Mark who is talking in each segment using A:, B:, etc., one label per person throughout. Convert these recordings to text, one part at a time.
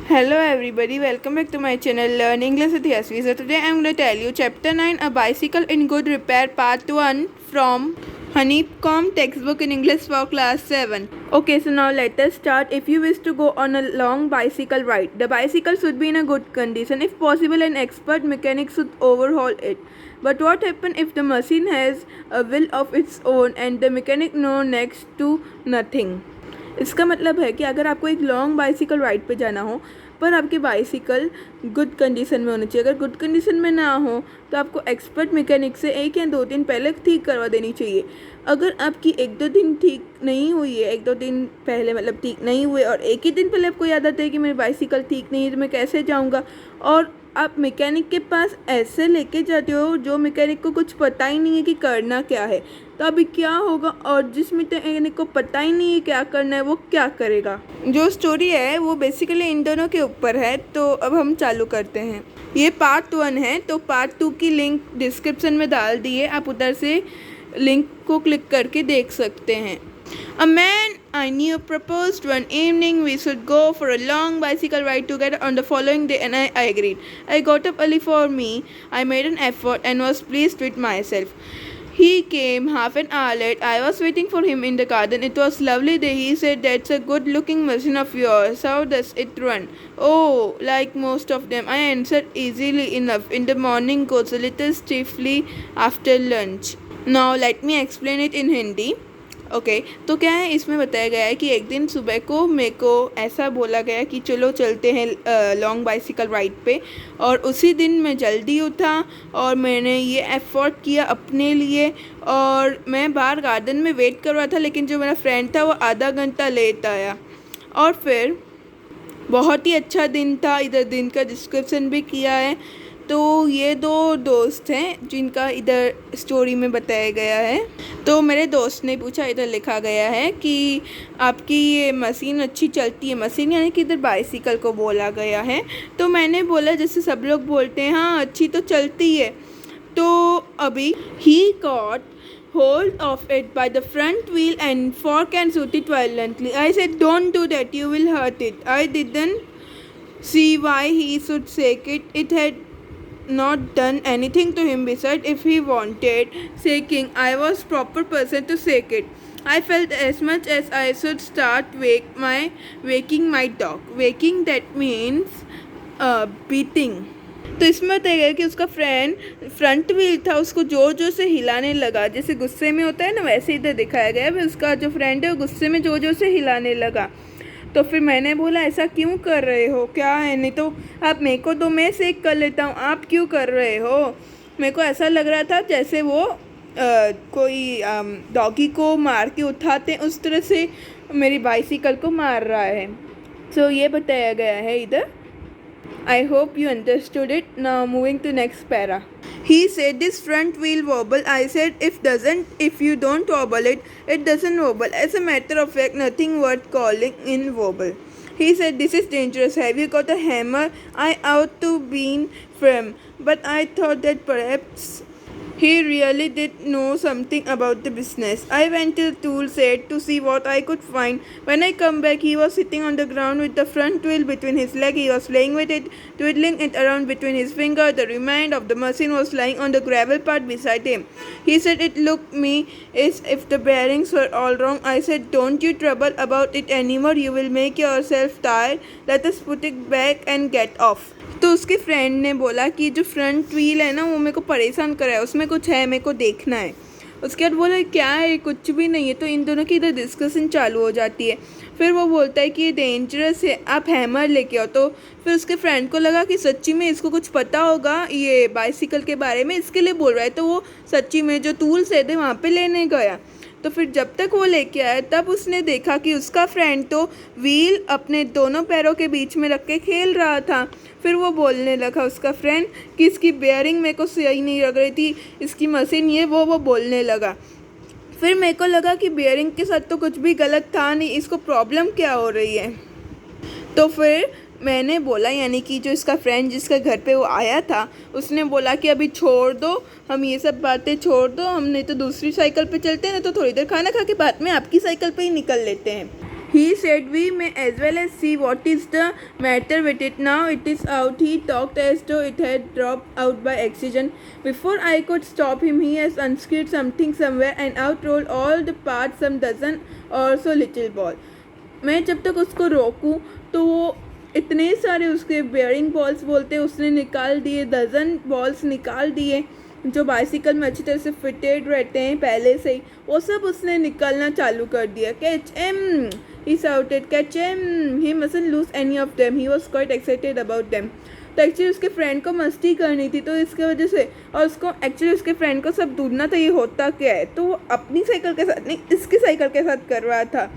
A: Hello everybody, welcome back to my channel Learn English with Yasvi. So today I am going to tell you Chapter 9, A Bicycle in Good Repair, Part 1 from Honeycomb textbook in English for class 7. Okay, so now let us start. If you wish to go on a long bicycle ride, the bicycle should be in a good condition. If possible, an expert mechanic should overhaul it. But what happens if the machine has a will of its own and the mechanic knows next to nothing? इसका मतलब है कि अगर आपको एक long bicycle ride पे जाना हो पर आपकी बाइसिकल गुड कंडीशन में होनी चाहिए। अगर गुड कंडीशन में ना हो तो आपको एक्सपर्ट मैकेनिक से 1 या 2 दिन पहले ठीक करवा देनी चाहिए। अगर आपकी 1-2 दिन ठीक नहीं हुई है, 1-2 दिन पहले मतलब ठीक नहीं हुए और एक ही दिन पहले आपको याद आता है कि मेरी बाइसिकल ठीक नहीं है तो मैं कैसे जाऊँगा, और आप मैकेनिक के पास ऐसे लेके जाते हो जो मैकेनिक को कुछ पता ही नहीं है कि करना क्या है, तो अभी क्या होगा। और जिस मैकेनिक को पता ही नहीं है क्या करना है वो क्या करेगा। जो स्टोरी है वो बेसिकली इन दोनों के ऊपर है। तो अब हम चालू करते हैं। ये पार्ट 1 है, तो पार्ट 2 की लिंक डिस्क्रिप्शन में डाल दी है, आप उधर से लिंक को क्लिक करके देख सकते हैं। A man I knew proposed one evening we should go for a long bicycle ride together on the following day, and I agreed. I got up early for me. I made an effort and was pleased with myself. He came half an hour late. I was waiting for him in the garden. It was lovely day. He said, "That's a good-looking machine of yours. How does it run?" "Oh, like most of them," I answered easily enough. "In the morning, goes a little stiffly after lunch." Now let me explain it in Hindi. Okay तो क्या है, इसमें बताया गया है कि एक दिन सुबह को मेरे को ऐसा बोला गया कि चलो चलते हैं लॉन्ग बाइसिकल राइड पे, और उसी दिन मैं जल्दी उठा और मैंने ये एफर्ट किया अपने लिए, और मैं बाहर गार्डन में वेट कर रहा था, लेकिन जो मेरा फ्रेंड था वो आधा घंटा लेट आया। और फिर बहुत ही अच्छा दिन था, इधर दिन का डिस्क्रिप्शन भी किया है। तो ये 2 दोस्त हैं जिनका इधर स्टोरी में बताया गया है। तो मेरे दोस्त ने पूछा, इधर लिखा गया है कि आपकी ये मशीन अच्छी चलती है, मशीन यानी कि इधर बाइसिकल को बोला गया है। तो मैंने बोला जैसे सब लोग बोलते हैं, हाँ अच्छी तो चलती है। तो अभी he got hold of it by the front wheel and fork and shoot it violently. I said, "Don't do that, you will hurt it." I didn't see why he should shake it. It had not done anything to him. Besides, if he wanted shaking, I was proper person to shake it. I felt as much as I should start waking my dog. Waking, that means beating. तो इसमें बताया गया कि उसका friend front wheel था, उसको जोर जोर से हिलाने लगा, जैसे गुस्से में होता है ना, वैसे इधर दिखाया गया है। उसका जो फ्रेंड है वो गुस्से में जोर जोर से हिलाने लगा। तो फिर मैंने बोला, ऐसा क्यों कर रहे हो, क्या है, नहीं तो आप मेरे को दो, मैं सेक कर लेता हूँ, आप क्यों कर रहे हो। मेरे को ऐसा लग रहा था जैसे वो कोई डॉगी को मार के उठाते उस तरह से मेरी बाइसिकल को मार रहा है। तो ये बताया गया है इधर। I hope you understood it. Now moving to next para. He said, "This front wheel wobble." I said, if you don't wobble it, it doesn't wobble. As a matter of fact, nothing worth calling in wobble. He said, "This is dangerous. Have you got a hammer?" I ought to been firm, but I thought that perhaps he really did know something about the business. I went to the tool shed to see what I could find. When I come back, he was sitting on the ground with the front wheel between his legs. He was playing with it, twiddling it around between his fingers. The remainder of the machine was lying on the gravel part beside him. He said it looked me as if the bearings were all wrong. I said, "Don't you trouble about it anymore. You will make yourself tired. Let us put it back and get off." तो उसके friend ने बोला कि जो front wheel है ना वो मेरे को परेशान कर रहा है, उसमें कुछ है, मेरे को देखना है। उसके बाद बोला क्या है, कुछ भी नहीं है। तो इन दोनों की इधर डिस्कशन चालू हो जाती है। फिर वो बोलता है कि ये डेंजरस है, आप हैमर लेके आओ। तो फिर उसके फ्रेंड को लगा कि सच्ची में इसको कुछ पता होगा ये बाइसिकल के बारे में, इसके लिए बोल रहा है। तो वो सच्ची में जो टूल्स है वहाँ पे लेने गया। तो फिर जब तक वो लेके आया तब उसने देखा कि उसका फ्रेंड तो व्हील अपने दोनों पैरों के बीच में रख के खेल रहा था। फिर वो बोलने लगा उसका फ्रेंड कि इसकी बेयरिंग मेरे को सही नहीं लग रही थी, इसकी मशीन ये वो बोलने लगा। फिर मेरे को लगा कि बेयरिंग के साथ तो कुछ भी गलत था नहीं, इसको प्रॉब्लम क्या हो रही है। तो फिर मैंने बोला, यानी कि जो इसका फ्रेंड जिसका घर पे वो आया था उसने बोला कि अभी छोड़ दो, हम ये सब बातें छोड़ दो, हम नहीं तो दूसरी साइकिल पे चलते हैं ना, तो थोड़ी देर खाना खा के बाद में आपकी साइकिल पे ही निकल लेते हैं। He said we may as well as see what is the matter with it. Now it is out. He talked as though it had dropped out by accident. Before I could stop him, he has unscrewed something somewhere and out rolled all the parts, some dozen or so little ball. मैं जब तक उसको रोकूं तो वो इतने सारे उसके बेयरिंग बॉल्स बोलते उसने निकाल दिए, डजन बॉल्स निकाल दिए जो बाइसिकल में अच्छी तरह से फिटेड रहते हैं पहले से ही, वो सब उसने निकालना चालू कर दिया. Catch M, he shouted, catch M, he mustn't lose any of them. He was quite excited about them. तो एक्चुअली उसके फ्रेंड को मस्ती करनी थी तो इसके वजह से, और उसको एक्चुअली उसके फ्रेंड को सब ढूंढना था ये होता क्या है, तो वो अपनी साइकिल के साथ नहीं इसकी साइकिल के साथ कर रहा था.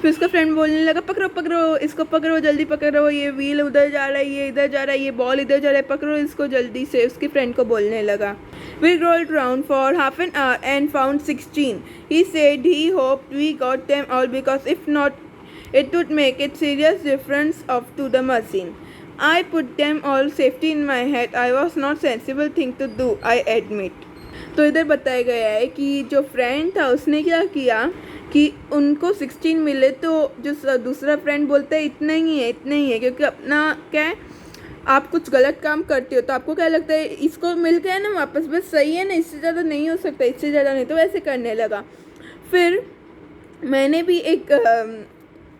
A: फिर उसका फ्रेंड बोलने लगा पकड़ो पकड़ो इसको, पकड़ो जल्दी पकड़ो, ये व्हील उधर जा रहा है, ये इधर जा रहा है, ये बॉल इधर जा रहा है, पकड़ो इसको जल्दी से. उसके फ्रेंड को बोलने लगा. We rolled round for half an hour and found 16. He said he hoped we got them all because if not, it would make a serious difference to the machine. I put them all safely in my head. I was not sensible thing to do, I admit. तो इधर बताया गया है कि जो friend था उसने क्या किया कि उनको 16 मिले तो जो दूसरा फ्रेंड बोलता है इतना ही है, इतना ही है, क्योंकि अपना क्या है, आप कुछ गलत काम करते हो तो आपको क्या लगता है इसको मिल गया ना वापस, बस सही है ना, इससे ज़्यादा नहीं हो सकता, इससे ज़्यादा नहीं, तो वैसे करने लगा. फिर मैंने भी एक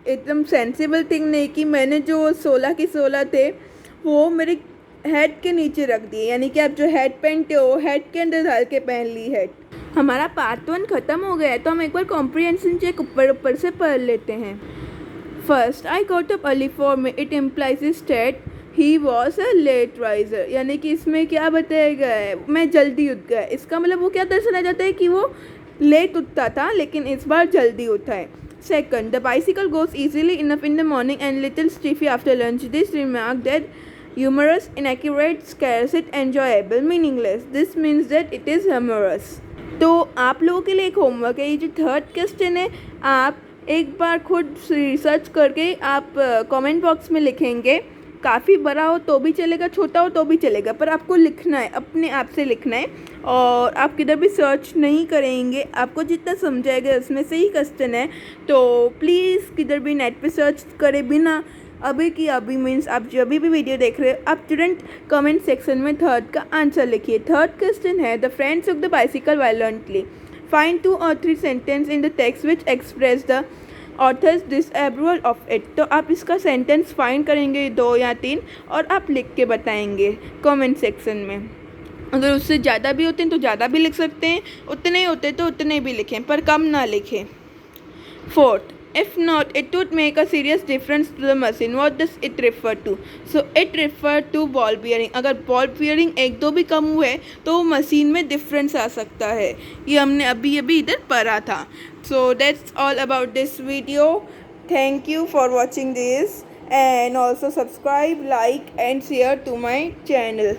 A: एकदम सेंसिबल थिंग नहीं की, मैंने जो 16 के 16 थे वो मेरे हेड के नीचे रख दिए, यानी कि आप जो हेड पहनते हो हेड के अंदर डाल के पहन ली हेड. हमारा पार्ट 1 ख़त्म हो गया है तो हम एक बार कॉम्प्रिहेंशन चेक ऊपर से पढ़ लेते हैं. First, I got up early for me, it implies state he was a late riser, यानी कि इसमें क्या बताया गया है, मैं जल्दी उठ गया. इसका मतलब वो क्या दर्शाया जाता है कि वो लेट उठता था लेकिन इस बार जल्दी उठा है. Second, the bicycle goes easily enough in the morning and little stiffy after lunch. This remark that humorous, inaccurate, scarce, enjoyable, meaningless. This means that it is humorous. तो आप लोगों के लिए एक होमवर्क है, ये जो थर्ड क्वेश्चन है आप एक बार खुद रिसर्च करके आप कमेंट बॉक्स में लिखेंगे. काफ़ी बड़ा हो तो भी चलेगा, छोटा हो तो भी चलेगा, पर आपको लिखना है, अपने आप से लिखना है और आप किधर भी सर्च नहीं करेंगे. आपको जितना समझाएगा उसमें से ही क्वेश्चन है, तो प्लीज़ किधर भी नेट पे सर्च करे बिना अभी की अभी मीन्स आप जब भी वीडियो देख रहे हो आप तुरंत कमेंट सेक्शन में थर्ड का आंसर लिखिए. थर्ड क्वेश्चन है, the friends took the bicycle violently. Find 2 or 3 sentence in the text which express the author's disapproval of it. तो आप इसका सेंटेंस फाइंड करेंगे 2 या 3 और आप लिख के बताएंगे कमेंट सेक्शन में. अगर उससे ज़्यादा भी होते हैं तो ज़्यादा भी लिख सकते हैं, उतने होते तो उतने भी लिखें पर कम ना लिखें. Fourth, if not it would make a serious difference to the machine. What does it refer to? So it refer to ball bearing. अगर बॉल बियरिंग 1-2 भी कम हुए तो मशीन में डिफरेंस आ सकता है. ये हमने अभी इधर पढ़ा था. So that's all about this video. Thank you for watching this and also subscribe, like and share to my channel.